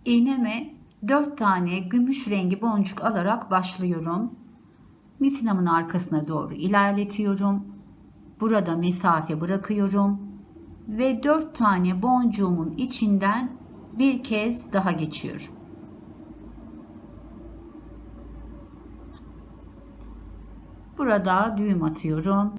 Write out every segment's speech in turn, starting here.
İğneme 4 tane gümüş rengi boncuk alarak başlıyorum. Misinamın arkasına doğru ilerletiyorum. Burada mesafe bırakıyorum ve 4 tane boncuğumun içinden bir kez daha geçiyorum. Burada düğüm atıyorum.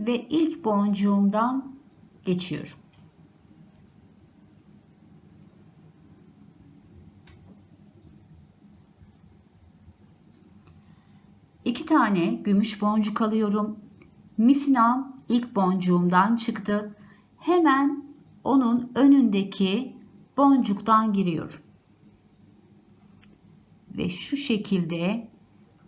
Ve ilk boncuğumdan geçiyorum. İki tane gümüş boncuk alıyorum. Misinam ilk boncuğumdan çıktı. Hemen onun önündeki boncuktan giriyorum. Ve şu şekilde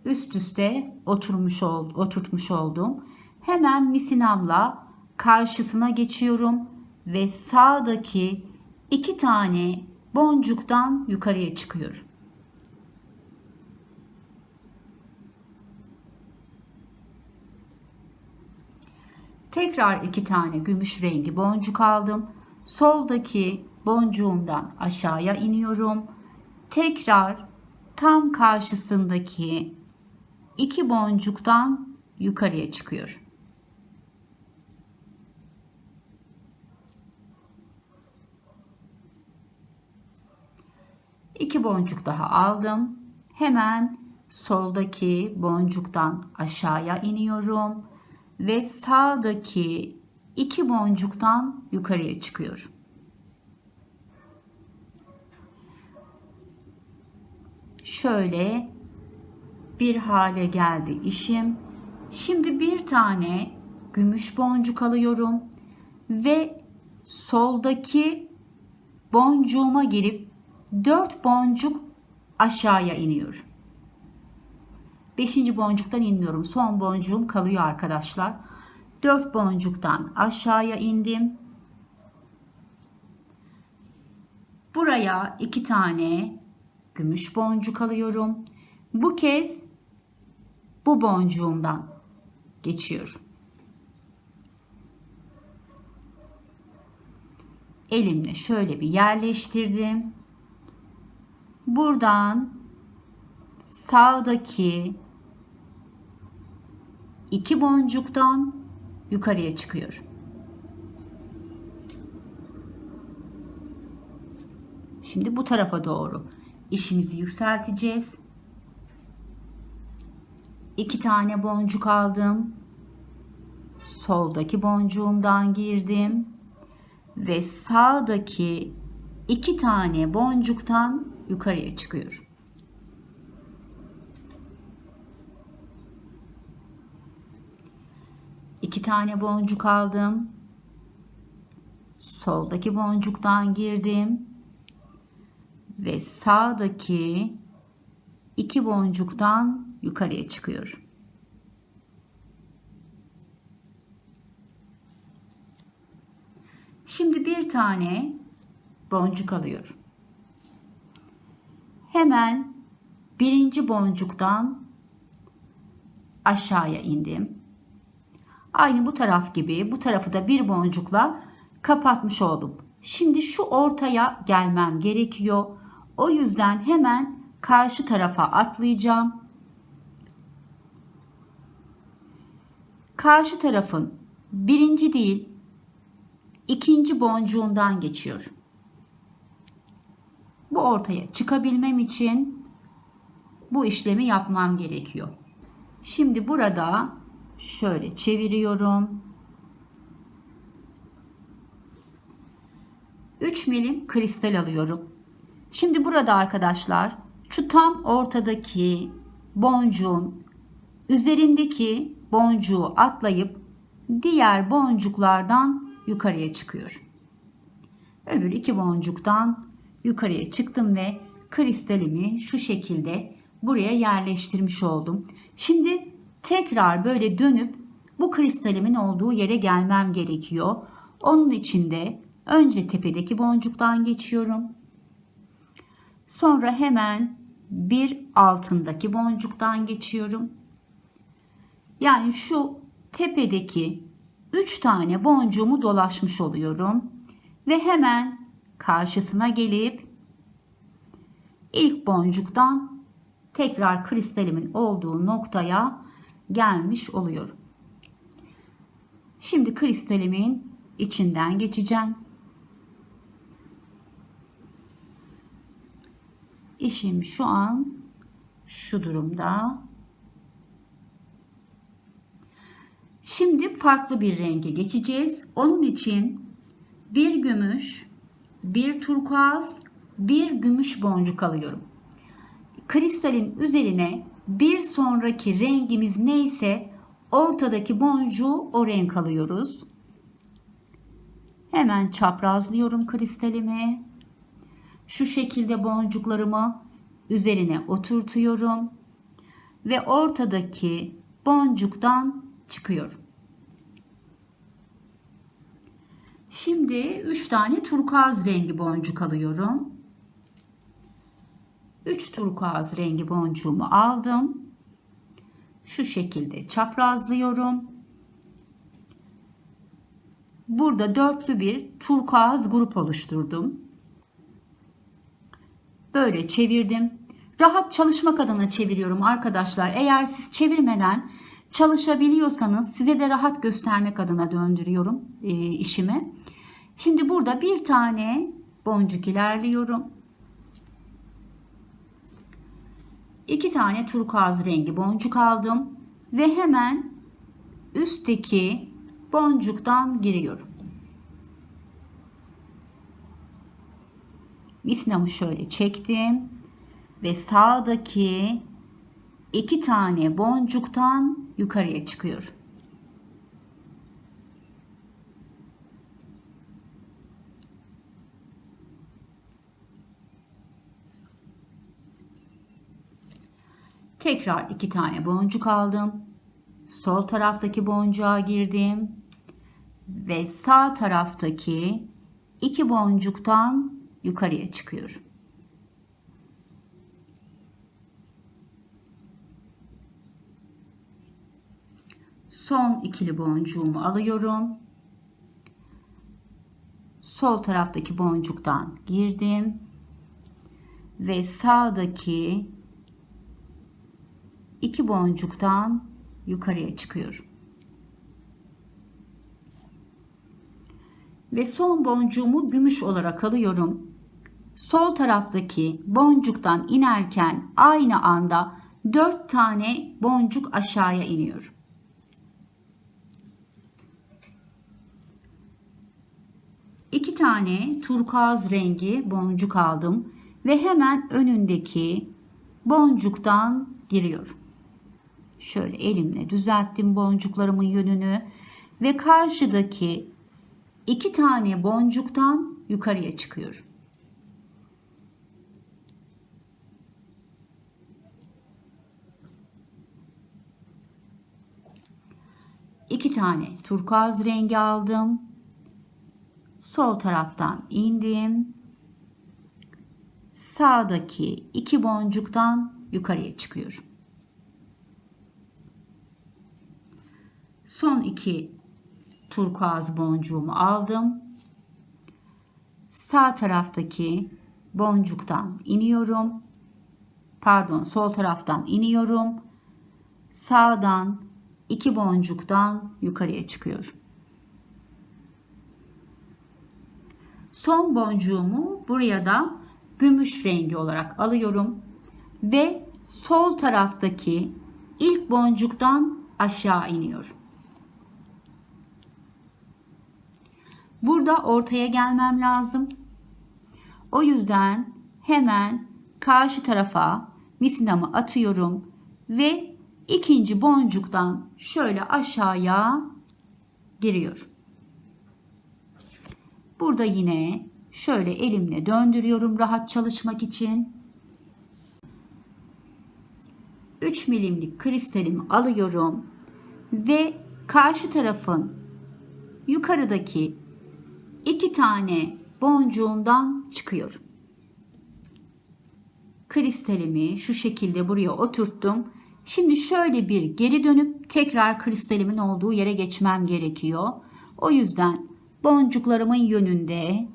üst üste oturtmuş oldum. Hemen misinamla karşısına geçiyorum ve sağdaki iki tane boncuktan yukarıya çıkıyorum. Tekrar iki tane gümüş rengi boncuk aldım. Soldaki boncuğumdan aşağıya iniyorum. Tekrar tam karşısındaki iki boncuktan yukarıya çıkıyorum. İki boncuk daha aldım. Hemen soldaki boncuktan aşağıya iniyorum ve sağdaki iki boncuktan yukarıya çıkıyorum. Şöyle bir hale geldi işim. Şimdi bir tane gümüş boncuk alıyorum ve soldaki boncuğuma girip 4 boncuk aşağıya iniyorum. 5. boncuktan inmiyorum. Son boncuğum kalıyor arkadaşlar. 4 boncuktan aşağıya indim. Buraya 2 tane gümüş boncuk alıyorum. Bu kez bu boncuğumdan geçiyorum. Elimle şöyle bir yerleştirdim. Buradan sağdaki iki boncuktan yukarıya çıkıyorum. Şimdi bu tarafa doğru işimizi yükselteceğiz. 2 tane boncuk aldım. Soldaki boncuğumdan girdim ve sağdaki 2 tane boncuktan yukarıya çıkıyorum. İki tane boncuk aldım. Soldaki boncuktan girdim ve sağdaki 2 boncuktan yukarıya çıkıyorum. Şimdi bir tane boncuk alıyorum. Hemen birinci boncuktan aşağıya indim. Aynı bu taraf gibi bu tarafı da bir boncukla kapatmış oldum. Şimdi şu ortaya gelmem gerekiyor. O yüzden hemen karşı tarafa atlayacağım. Karşı tarafın birinci değil, ikinci boncuğundan geçiyorum. Bu ortaya çıkabilmem için bu işlemi yapmam gerekiyor. Şimdi burada şöyle çeviriyorum. 3 milim kristal alıyorum. Şimdi burada arkadaşlar şu tam ortadaki boncuğun üzerindeki boncuğu atlayıp diğer boncuklardan yukarıya çıkıyorum. Öbür iki boncuktan yukarıya çıktım ve kristalimi şu şekilde buraya yerleştirmiş oldum. Şimdi tekrar böyle dönüp bu kristalimin olduğu yere gelmem gerekiyor. Onun için de önce tepedeki boncuktan geçiyorum. Sonra hemen bir altındaki boncuktan geçiyorum. Yani şu tepedeki 3 tane boncuğumu dolaşmış oluyorum. Ve hemen karşısına gelip ilk boncuktan tekrar kristalimin olduğu noktaya gelmiş oluyorum. Şimdi kristalimin içinden geçeceğim. İşim şu an şu durumda. Şimdi farklı bir renge geçeceğiz. Onun için bir gümüş, bir turkuaz, bir gümüş boncuk alıyorum. Kristalin üzerine bir sonraki rengimiz neyse ortadaki boncuğu o renk alıyoruz. Hemen çaprazlıyorum kristalimi. Şu şekilde boncuklarımı üzerine oturtuyorum ve ortadaki boncuktan çıkıyorum. Şimdi 3 tane turkuaz rengi boncuk alıyorum. 3 turkuaz rengi boncuğumu aldım. Şu şekilde çaprazlıyorum. Burada dörtlü bir turkuaz grup oluşturdum. Böyle çevirdim. Rahat çalışmak adına çeviriyorum arkadaşlar. Eğer siz çevirmeden çalışabiliyorsanız size de rahat göstermek adına döndürüyorum işimi. Şimdi burada bir tane boncuk ilerliyorum. 2 tane turkuaz rengi boncuk aldım ve hemen üstteki boncuktan giriyorum. Misinamı şöyle çektim ve sağdaki 2 tane boncuktan yukarıya çıkıyorum. Tekrar 2 tane boncuk aldım. Sol taraftaki boncuğa girdim ve sağ taraftaki 2 boncuktan yukarıya çıkıyorum. Son ikili boncuğumu alıyorum. Sol taraftaki boncuktan girdim ve sağdaki 2 boncuktan yukarıya çıkıyorum. Ve son boncuğumu gümüş olarak alıyorum. Sol taraftaki boncuktan inerken aynı anda 4 tane boncuk aşağıya iniyorum. İki tane turkuaz rengi boncuk aldım ve hemen önündeki boncuktan giriyorum. Şöyle elimle düzelttim boncuklarımın yönünü ve karşıdaki 2 tane boncuktan yukarıya çıkıyorum. İki tane turkuaz rengi aldım. Sol taraftan indim. Sağdaki 2 boncuktan yukarıya çıkıyorum. Son 2 turkuaz boncuğumu aldım. Sağ taraftaki boncuktan iniyorum. Pardon, sol taraftan iniyorum. Sağdan 2 boncuktan yukarıya çıkıyorum. Son boncuğumu buraya da gümüş rengi olarak alıyorum ve sol taraftaki ilk boncuktan aşağı iniyorum. Burada ortaya gelmem lazım. O yüzden hemen karşı tarafa misinamı atıyorum ve ikinci boncuktan şöyle aşağıya giriyorum. Burada yine şöyle elimle döndürüyorum rahat çalışmak için. 3 milimlik kristalimi alıyorum ve karşı tarafın yukarıdaki 2 tane boncuğundan çıkıyorum. Kristalimi şu şekilde buraya oturttum. Şimdi şöyle bir geri dönüp tekrar kristalimin olduğu yere geçmem gerekiyor. O yüzden boncuklarımın yönünde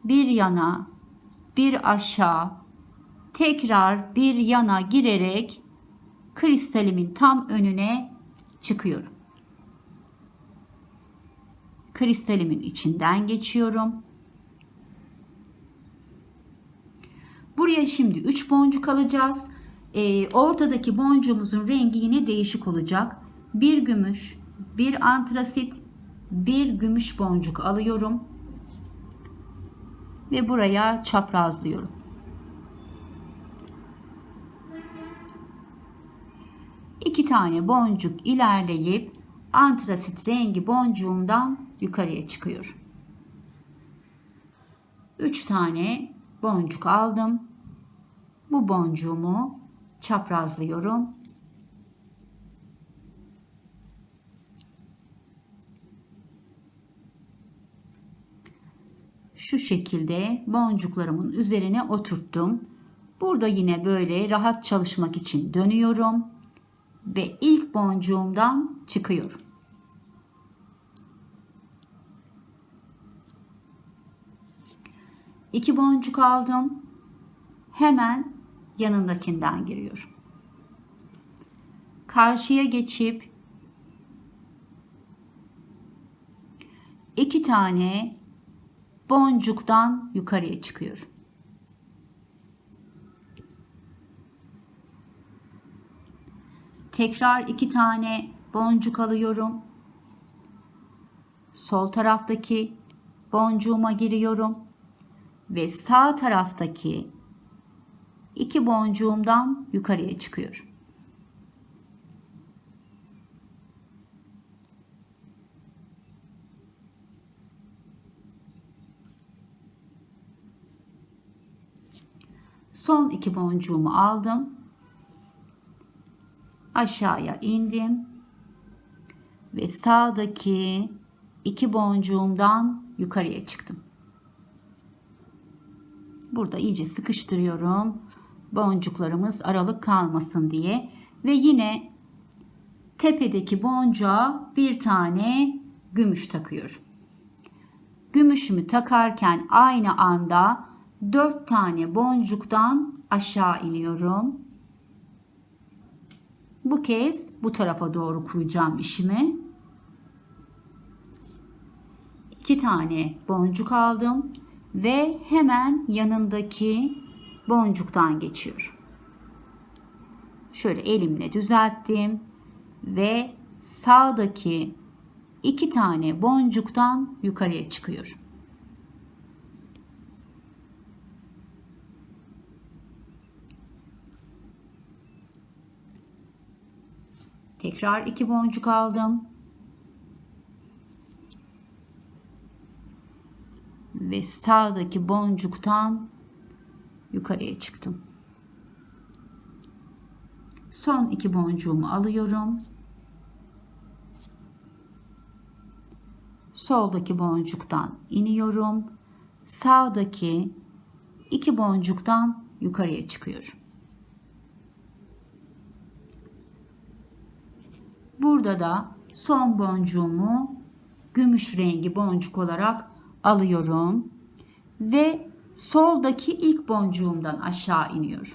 bir yana, bir aşağı, tekrar bir yana girerek kristalimin tam önüne çıkıyorum. Kristalimin içinden geçiyorum. Buraya şimdi 3 boncuk alacağız. Ortadaki boncuğumuzun rengi yine değişik olacak. Bir gümüş, bir antrasit, bir gümüş boncuk alıyorum. Ve buraya çaprazlıyorum. İki tane boncuk ilerleyip antrasit rengi boncuğumdan yukarıya çıkıyorum. 3 tane boncuk aldım. Bu boncuğumu çaprazlıyorum. Şu şekilde boncuklarımın üzerine oturttum. Burada yine böyle rahat çalışmak için dönüyorum ve ilk boncuğumdan çıkıyorum. İki boncuk aldım. Hemen yanındakinden giriyorum. Karşıya geçip 2 tane boncuktan yukarıya çıkıyorum. Tekrar 2 tane boncuk alıyorum. Sol taraftaki boncuğuma giriyorum ve sağ taraftaki 2 boncuğumdan yukarıya çıkıyorum. Son 2 boncuğumu aldım. Aşağıya indim ve sağdaki 2 boncuğumdan yukarıya çıktım. Burada iyice sıkıştırıyorum. Boncuklarımız aralık kalmasın diye ve yine tepedeki boncuğa bir tane gümüş takıyorum. Gümüşümü takarken aynı anda 4 tane boncuktan aşağı iniyorum. Bu kez bu tarafa doğru kuracağım işimi. 2 tane boncuk aldım ve hemen yanındaki boncuktan geçiyorum. Şöyle elimle düzelttim ve sağdaki 2 tane boncuktan yukarıya çıkıyorum. Tekrar 2 boncuk aldım. Ve sağdaki boncuktan yukarıya çıktım. Son 2 boncuğumu alıyorum. soldaki boncuktan iniyorum. Sağdaki 2 boncuktan yukarıya çıkıyorum. Burada da son boncuğumu gümüş rengi boncuk olarak alıyorum ve soldaki ilk boncuğumdan aşağı iniyorum.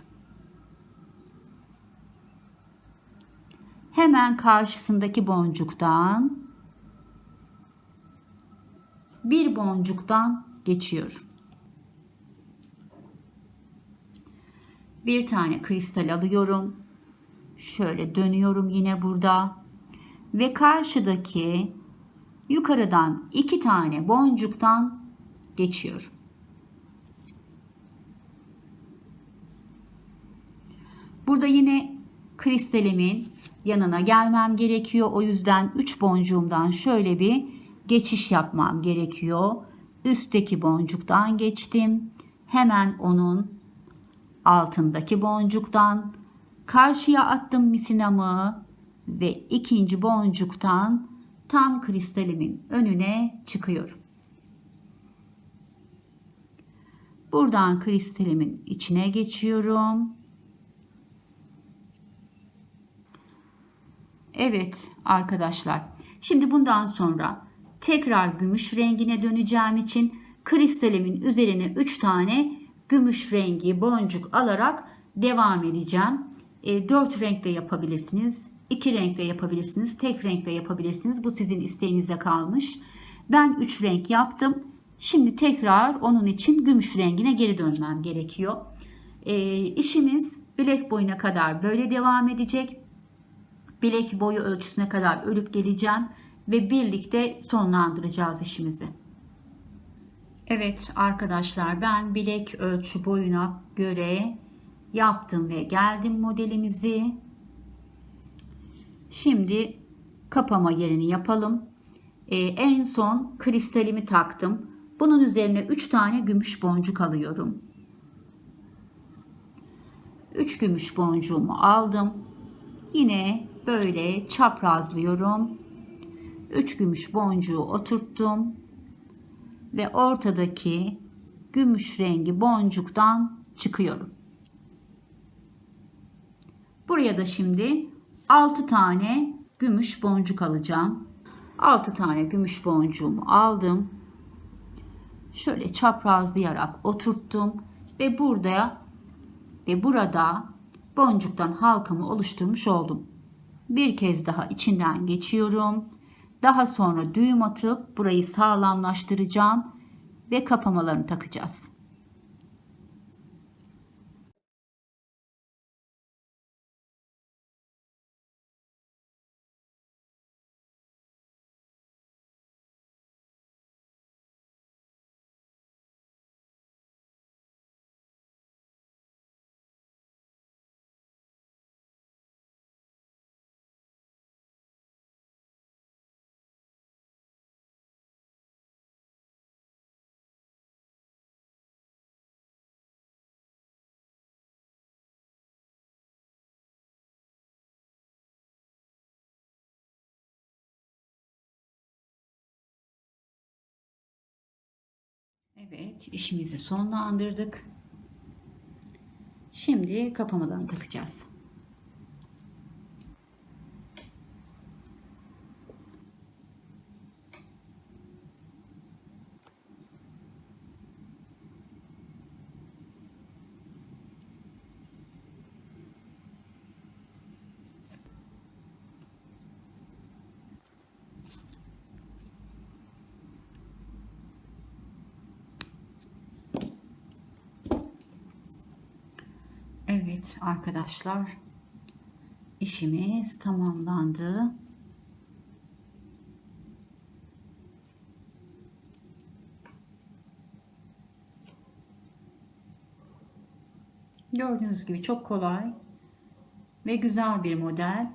Hemen karşısındaki boncuktan bir boncuktan geçiyorum. Bir tane kristal alıyorum. Şöyle dönüyorum yine burada ve karşıdaki yukarıdan 2 tane boncuktan geçiyorum. Burada yine kristalimin yanına gelmem gerekiyor. O yüzden 3 boncuğumdan şöyle bir geçiş yapmam gerekiyor. Üstteki boncuktan geçtim. Hemen onun altındaki boncuktan karşıya attım misinamı ve ikinci boncuktan tam kristalimin önüne çıkıyorum. Buradan kristalimin içine geçiyorum. Evet arkadaşlar, şimdi bundan sonra tekrar gümüş rengine döneceğim için kristalimin üzerine 3 tane gümüş rengi boncuk alarak devam edeceğim. 4 renkle yapabilirsiniz, 2 renkle yapabilirsiniz, tek renkle yapabilirsiniz. Bu sizin isteğinize kalmış. Ben 3 renk yaptım. Şimdi tekrar onun için gümüş rengine geri dönmem gerekiyor. İşimiz bilek boyuna kadar böyle devam edecek. Bilek boyu ölçüsüne kadar örüp geleceğim ve birlikte sonlandıracağız işimizi. Evet arkadaşlar, ben bilek ölçü boyuna göre yaptım ve geldim modelimizi. Şimdi kapama yerini yapalım. En son kristalimi taktım. Bunun üzerine 3 tane gümüş boncuk alıyorum. 3 gümüş boncuğumu aldım. Yine böyle çaprazlıyorum. 3 gümüş boncuğu oturttum ve ortadaki gümüş rengi boncuktan çıkıyorum. Buraya da şimdi 6 tane gümüş boncuk alacağım. 6 tane gümüş boncuğumu aldım. Şöyle çaprazlayarak oturttum ve burada boncuktan halkamı oluşturmuş oldum. Bir kez daha içinden geçiyorum. Daha sonra düğüm atıp burayı sağlamlaştıracağım ve kapamalarını takacağız. Evet, işimizi sonlandırdık. Şimdi kapamalarını takacağız. Evet arkadaşlar, işimiz tamamlandı. Gördüğünüz gibi çok kolay ve güzel bir model.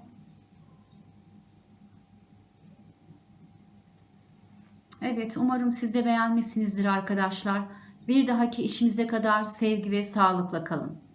Evet, umarım siz de beğenmişsinizdir arkadaşlar. Bir dahaki işimize kadar sevgi ve sağlıkla kalın.